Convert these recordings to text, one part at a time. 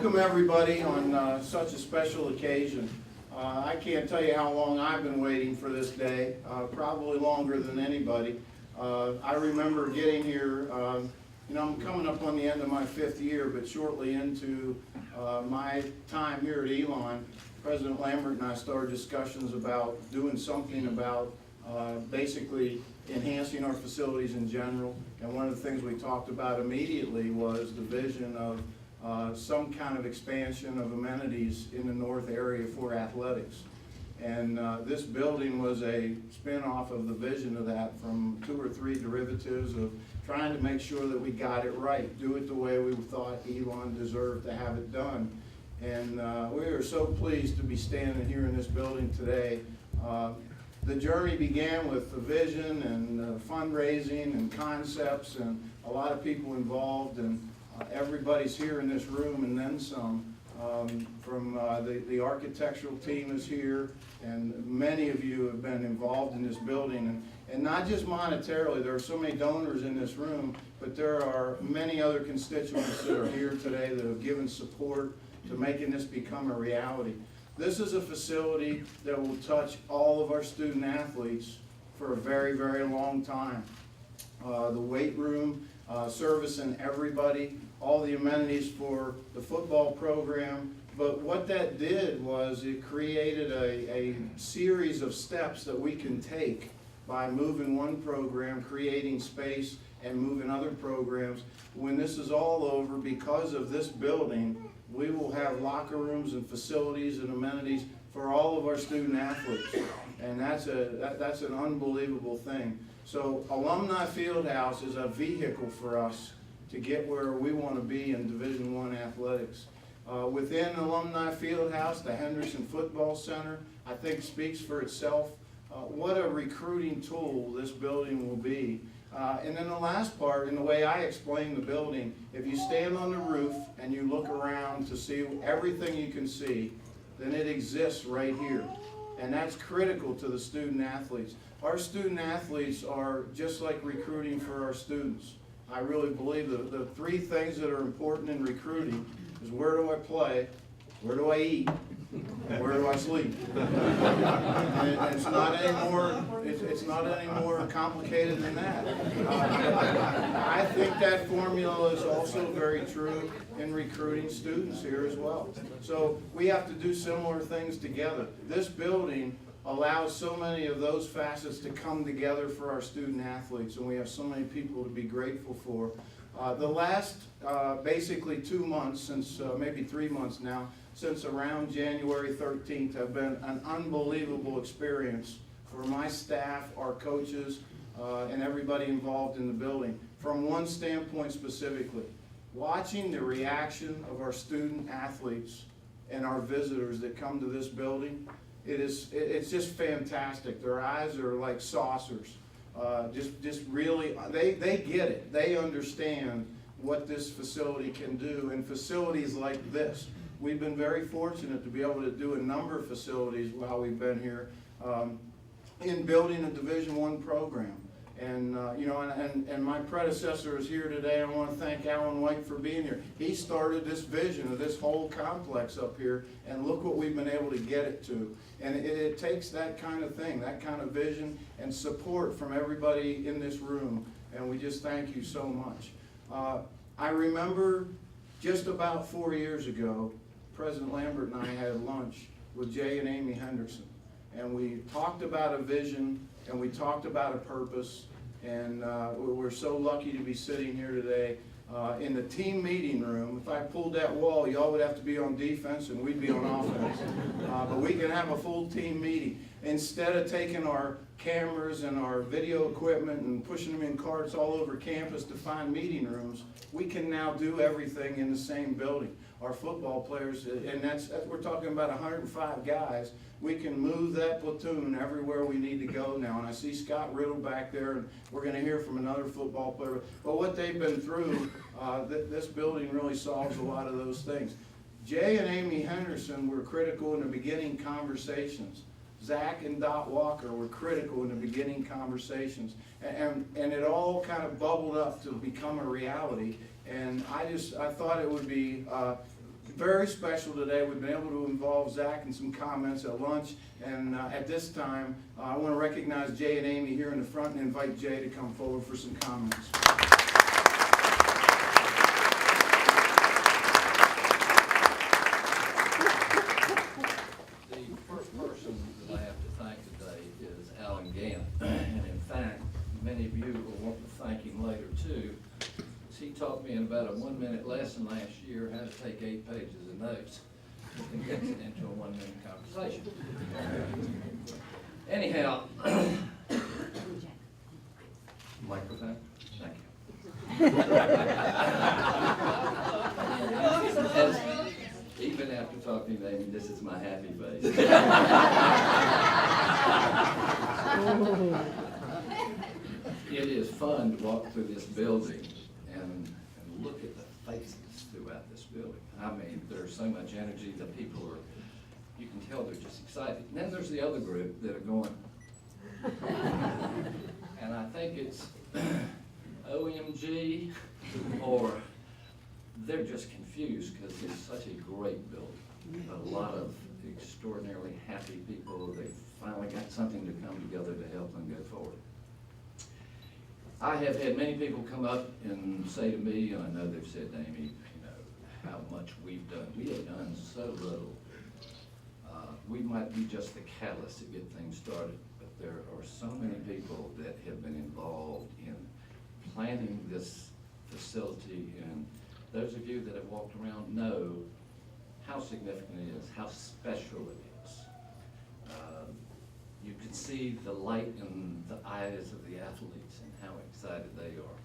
welcome everybody on such a special occasion. I can't tell you how long I've been waiting for this day, probably longer than anybody. I remember getting here, I'm coming up on the end of my 5th year, but shortly into my time here at Elon, President Lambert and I started discussions about doing something about basically enhancing our facilities in general. And one of the things we talked about immediately was the vision of some kind of expansion of amenities in the north area for athletics. And this building was a spin-off of the vision of that, from 2 or 3 derivatives of trying to make sure that we got it right, do it the way we thought Elon deserved to have it done. And we are so pleased to be standing here in this building today. The journey began with the vision and fundraising and concepts and a lot of people involved, and everybody's here in this room and then some. From the architectural team is here, and many of you have been involved in this building, and not just monetarily. There are so many donors in this room, but there are many other constituents that are here today that have given support to making this become a reality. This is a facility that will touch all of our student athletes for a very, very long time. The weight room, servicing everybody, all the amenities for the football program. But what that did was it created a series of steps that we can take by moving one program, creating space, and moving other programs. When this is all over, because of this building, we will have locker rooms and facilities and amenities for all of our student athletes. And that's an unbelievable thing. So Alumni Fieldhouse is a vehicle for us to get where we want to be in Division I athletics. Within Alumni Fieldhouse, the Henderson Football Center, I think speaks for itself. What a recruiting tool this building will be. And then the last part, in the way I explain the building, if you stand on the roof and you look around to see everything you can see, then it exists right here. And that's critical to the student athletes. Our student athletes are just like recruiting for our students. I really believe that the 3 things that are important in recruiting is: where do I play, where do I eat, and where do I sleep? And it's not any more complicated than that. I think that formula is also very true in recruiting students here as well. So we have to do similar things together. This building allows so many of those facets to come together for our student athletes, and we have so many people to be grateful for. The last basically 2 months, since maybe 3 months now, since around January 13th, have been an unbelievable experience for my staff, our coaches, and everybody involved in the building. From one standpoint specifically, watching the reaction of our student athletes and our visitors that come to this building, it's just fantastic. Their eyes are like saucers. Just really, they get it. They understand what this facility can do, and facilities like this. We've been very fortunate to be able to do a number of facilities while we've been here in building a Division I program. And and my predecessor is here today. I want to thank Alan White for being here. He started this vision of this whole complex up here, and look what we've been able to get it to. And it takes that kind of thing, that kind of vision and support from everybody in this room, and we just thank you so much. I remember just about 4 years ago, President Lambert and I had lunch with Jay and Amy Henderson, and we talked about a vision, and we talked about a purpose, and we're so lucky to be sitting here today in the team meeting room. If I pulled that wall, y'all would have to be on defense and we'd be on offense. But we can have a full team meeting. Instead of taking our cameras and our video equipment and pushing them in carts all over campus to find meeting rooms, we can now do everything in the same building. Our football players, and we're talking about 105 guys, we can move that platoon everywhere we need to go now. And I see Scott Riddle back there, and we're going to hear from another football player. But what they've been through, this building really solves a lot of those things. Jay and Amy Henderson were critical in the beginning conversations. Zach and Dot Walker were critical in the beginning conversations. And it all kind of bubbled up to become a reality. And I thought it would be very special today. We've been able to involve Zach in some comments at lunch, and at this time, I want to recognize Jay and Amy here in the front and invite Jay to come forward for some comments. The first person that I have to thank today is Alan Gann, and in fact, many of you will want to thank him later too. He taught me in about a 1-minute lesson last year how to take 8 pages of notes and get it into a 1-minute conversation. Anyhow, microphone, thank you. Even after talking to Amy, this is my happy face. It is fun to walk through this building and look at the faces throughout this building. I mean, there's so much energy that people are, you can tell they're just excited. And then there's the other group that are going, and I think it's OMG, or they're just confused because it's such a great building. A lot of extraordinarily happy people. They finally got something to come together to help them go forward. I have had many people come up and say to me, and I know they've said to Amy, you know, how much we've done. We have done so little. We might be just the catalyst to get things started, but there are so many people that have been involved in planning this facility, and those of you that have walked around know how significant it is, how special it is. You can see the light in the eyes of the athletes and how excited they are.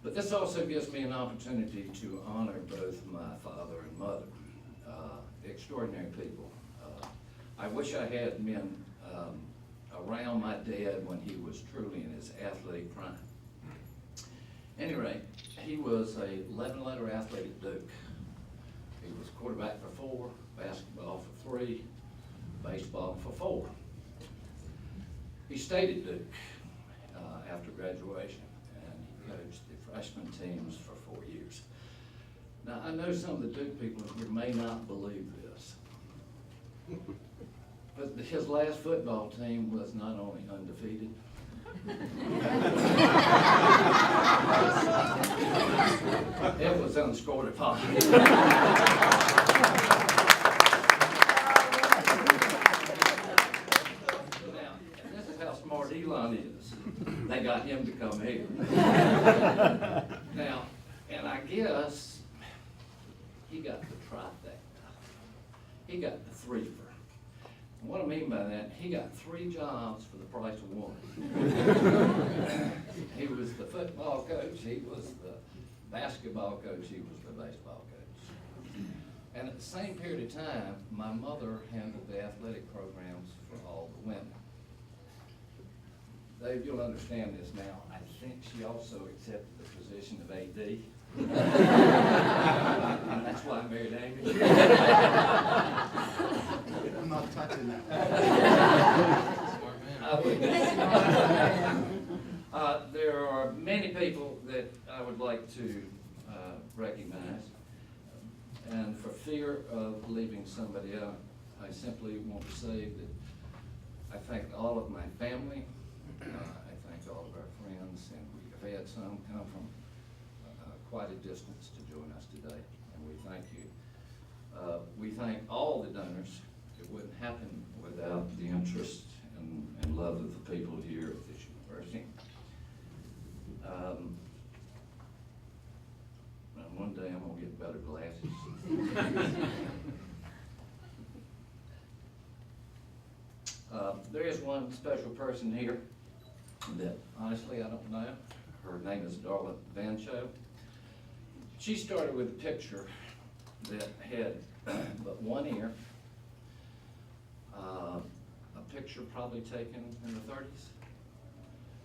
But this also gives me an opportunity to honor both my father and mother, extraordinary people. I wish I had been around my dad when he was truly in his athletic prime. Anyway, he was a 11-letter athlete at Duke. He was quarterback for 4, basketball for 3, baseball for 4. He stayed at Duke after graduation, and he coached the freshman teams for 4 years. Now, I know some of the Duke people here may not believe this, but his last football team was not only undefeated, it was unscored upon. Smart Elon is. They got him to come here. Now, and I guess he got the trifecta. He got the threefer. And what I mean by that, he got 3 jobs for the price of 1. He was the football coach, he was the basketball coach, he was the baseball coach. And at the same period of time, my mother handled the athletic programs for all the women. Dave, you'll understand this now. I think she also accepted the position of AD. And that's why I married Amy. I'm not touching that. There are many people that I would like to recognize. And for fear of leaving somebody out, I simply want to say that I thank all of my family. I thank all of our friends, and we have had some come from quite a distance to join us today, and we thank you. We thank all the donors. It wouldn't happen without the interest and love of the people here at this university. And one day I'm gonna get better glasses. There is one special person here that honestly I don't know. Her name is Darla Van Show. She started with a picture that had but one ear, a picture probably taken in the 30s,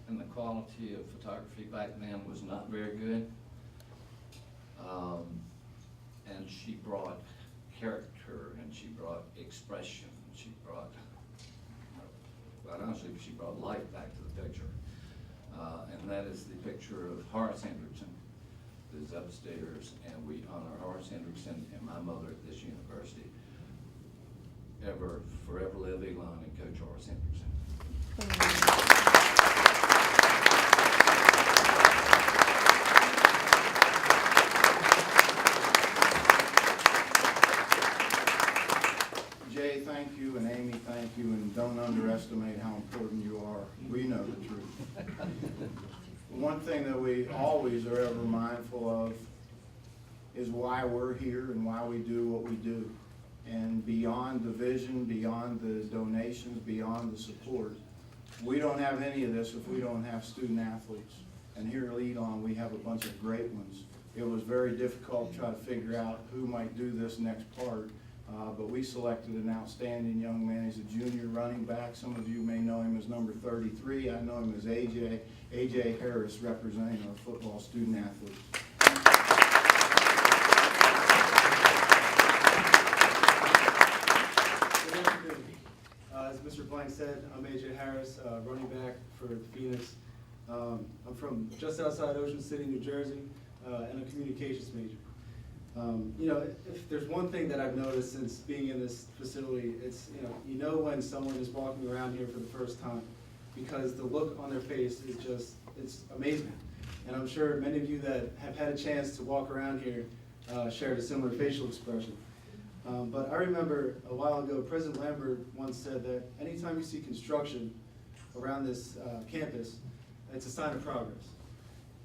and the quality of photography back then was not very good. And she brought character, and she brought expression, and she brought, quite honestly, she brought life back to the picture. And that is the picture of Horace Hendrickson, is upstairs, and we honor Horace Hendrickson and my mother at this university. Forever live Elon and Coach Horace Hendrickson. Jay, thank you, and Amy, thank you, and don't underestimate how important you are. We know the truth. One thing that we always are ever mindful of is why we're here and why we do what we do. And beyond the vision, beyond the donations, beyond the support, we don't have any of this if we don't have student athletes. And here at Elon, we have a bunch of great ones. It was very difficult to try to figure out who might do this next part. But we selected an outstanding young man. He's a junior running back. Some of you may know him as number 33. I know him as AJ Harris, representing our football student athletes. Good afternoon. As Mr. Blank said, I'm AJ Harris, running back for the Phoenix. I'm from just outside Ocean City, New Jersey, and a communications major. You know, if there's one thing that I've noticed since being in this facility, it's, you know when someone is walking around here for the first time, because the look on their face is just, it's amazing. And I'm sure many of you that have had a chance to walk around here shared a similar facial expression. But I remember a while ago, President Lambert once said that anytime you see construction around this campus, it's a sign of progress.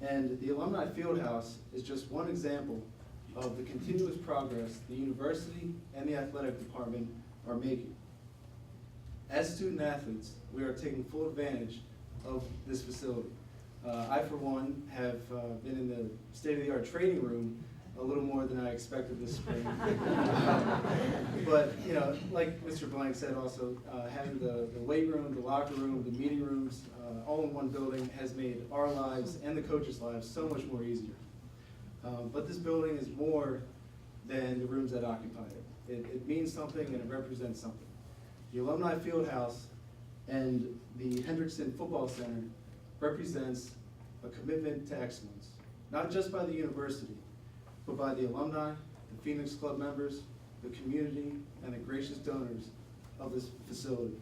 And the Alumni Fieldhouse is just one example of the continuous progress the university and the athletic department are making. As student athletes, we are taking full advantage of this facility. I, for one, have been in the state-of-the-art training room a little more than I expected this spring. But, you know, like Mr. Blank said also, having the weight room, the locker room, the meeting rooms, all in one building has made our lives and the coaches' lives so much more easier. But this building is more than the rooms that occupy it. It means something and it represents something. The Alumni Fieldhouse and the Hendrickson Football Center represents a commitment to excellence, not just by the university, but by the alumni, the Phoenix Club members, the community, and the gracious donors of this facility.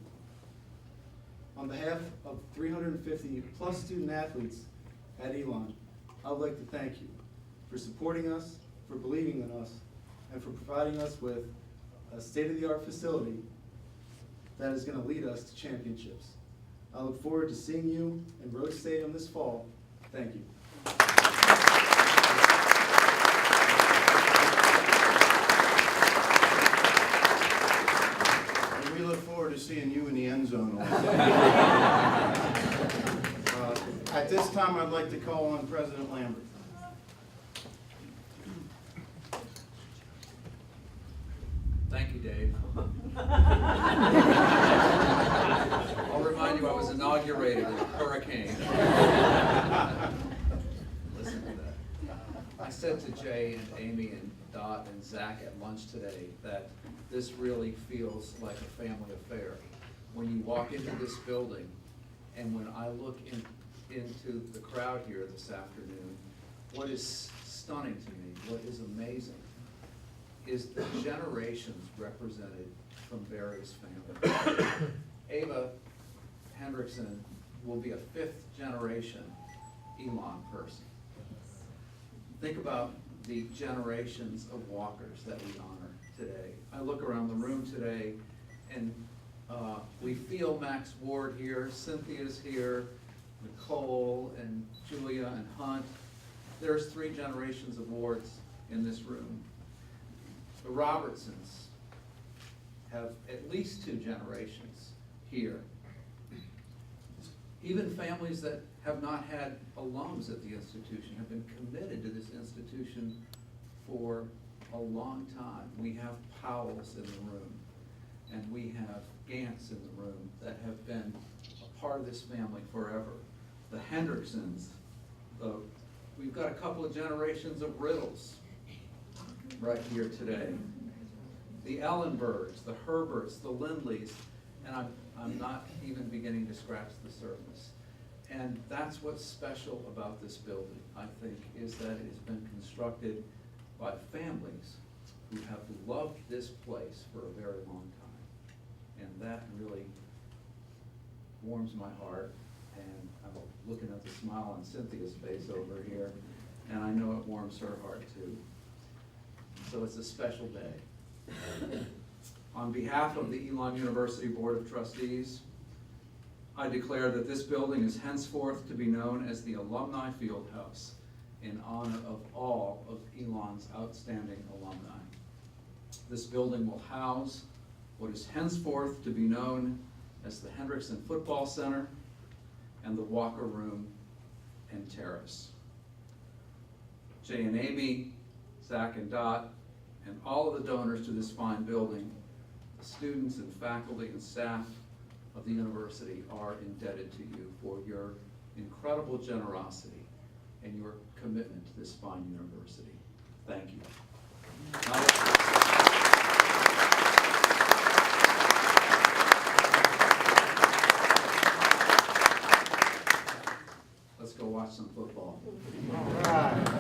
On behalf of 350 plus student athletes at Elon, I would like to thank you for supporting us, for believing in us, and for providing us with a state-of-the-art facility that is going to lead us to championships. I look forward to seeing you in Rose Stadium this fall. Thank you. And we look forward to seeing you in the end zone. At this time, I'd like to call on President Lambert. Thank you, Dave. I'll remind you, I was inaugurated in a hurricane. Listen to that. I said to Jay and Amy and Dot and Zach at lunch today that this really feels like a family affair. When you walk into this building, and when I look into the crowd here this afternoon, what is stunning to me, what is amazing, is the generations represented from various families. Ava Hendrickson will be a fifth generation Elon person. Think about the generations of walkers that we honor today. I look around the room today and we feel Max Ward here, Cynthia's here, Nicole and Julia and Hunt. There's 3 generations of Wards in this room. The Robertsons have at least 2 generations here. Even families that have not had alums at the institution have been committed to this institution for a long time. We have Powells in the room, and we have Gants in the room that have been a part of this family forever. The Hendricksons, we've got a couple of generations of Riddles right here today. The Ellenbergs, the Herberts, the Lindleys, and I'm not even beginning to scratch the surface. And that's what's special about this building, I think, is that it has been constructed by families who have loved this place for a very long time. And that really warms my heart, and I'm looking at the smile on Cynthia's face over here, and I know it warms her heart too. So it's a special day. On behalf of the Elon University Board of Trustees, I declare that this building is henceforth to be known as the Alumni Fieldhouse in honor of all of Elon's outstanding alumni. This building will house what is henceforth to be known as the Hendrickson Football Center and the Walker Room and Terrace. Jay and Amy, Zach and Dot, and all of the donors to this fine building, the students and faculty and staff of the university are indebted to you for your incredible generosity and your commitment to this fine university. Thank you. Let's go watch some football. All right.